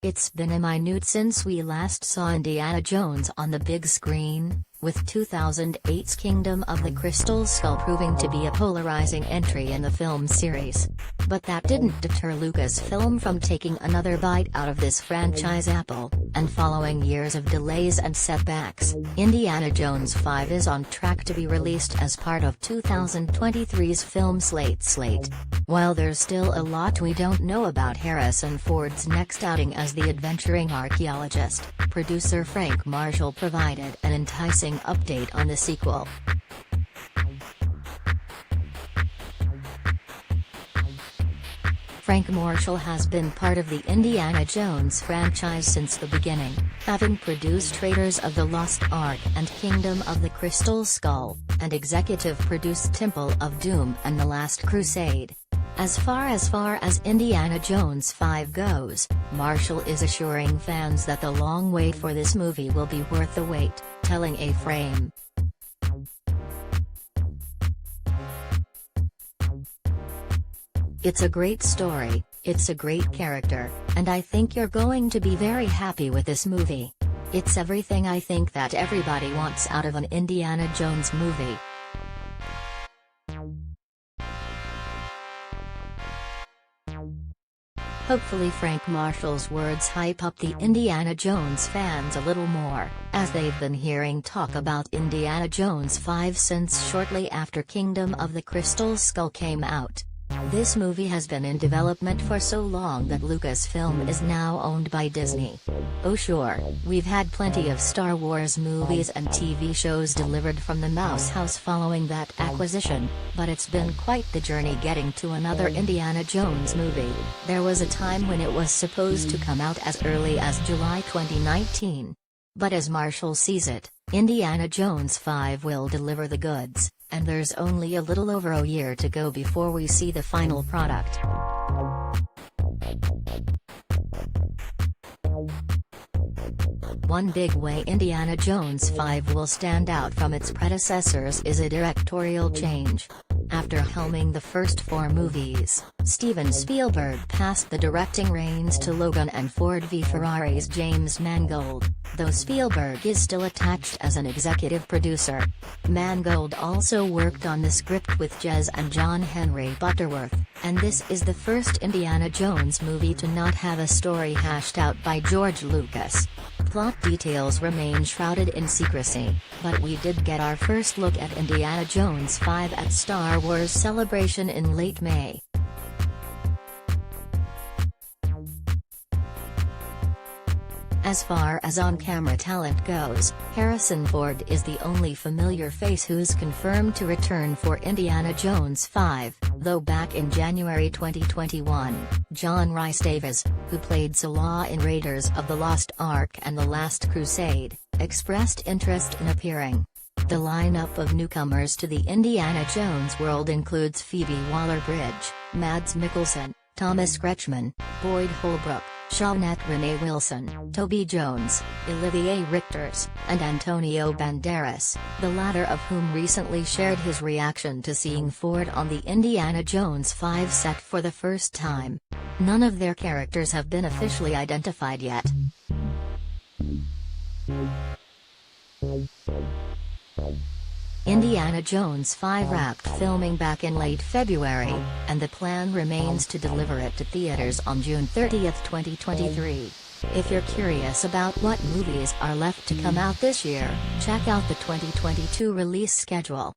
It's been a minute since we last saw Indiana Jones on the big screen, with 2008's Kingdom of the Crystal Skull proving to be a polarizing entry in the film series. But that didn't deter Lucasfilm from taking another bite out of this franchise apple, and following years of delays and setbacks, Indiana Jones 5 is on track to be released as part of 2023's film slate. While there's still a lot we don't know about Harrison Ford's next outing as the adventuring archaeologist, producer Frank Marshall provided an enticing update on the sequel. Frank Marshall has been part of the Indiana Jones franchise since the beginning, having produced Raiders of the Lost Ark and Kingdom of the Crystal Skull, and executive produced Temple of Doom and The Last Crusade. As far as Indiana Jones 5 goes, Marshall is assuring fans that the long wait for this movie will be worth the wait, telling A-Frame. "It's a great story, it's a great character, and I think you're going to be very happy with this movie. It's everything I think that everybody wants out of an Indiana Jones movie." Hopefully Frank Marshall's words hype up the Indiana Jones fans a little more, as they've been hearing talk about Indiana Jones 5 since shortly after Kingdom of the Crystal Skull came out. This movie has been in development for so long that Lucasfilm is now owned by Disney. Oh sure, we've had plenty of Star Wars movies and TV shows delivered from the Mouse House following that acquisition, but it's been quite the journey getting to another Indiana Jones movie. There was a time when it was supposed to come out as early as July 2019. But as Marshall sees it, Indiana Jones 5 will deliver the goods, and there's only a little over a year to go before we see the final product. One big way Indiana Jones 5 will stand out from its predecessors is a directorial change. After helming the first 4 movies, Steven Spielberg passed the directing reins to Logan and Ford v Ferrari's James Mangold, though Spielberg is still attached as an executive producer. Mangold also worked on the script with Jez and John Henry Butterworth, and this is the first Indiana Jones movie to not have a story hashed out by George Lucas. Plot details remain shrouded in secrecy, but we did get our first look at Indiana Jones 5 at Star Wars Celebration in late May. As far as on-camera talent goes, Harrison Ford is the only familiar face who's confirmed to return for Indiana Jones 5, though back in January 2021, John Rhys-Davies, who played Salah in Raiders of the Lost Ark and The Last Crusade, expressed interest in appearing. The lineup of newcomers to the Indiana Jones world includes Phoebe Waller-Bridge, Mads Mikkelsen, Thomas Kretschmann, Boyd Holbrook, Shawnette Renee Wilson, Toby Jones, Olivier Richters, and Antonio Banderas, the latter of whom recently shared his reaction to seeing Ford on the Indiana Jones 5 set for the first time. None of their characters have been officially identified yet. Indiana Jones 5 wrapped filming back in late February, and the plan remains to deliver it to theaters on June 30, 2023. If you're curious about what movies are left to come out this year, check out the 2022 release schedule.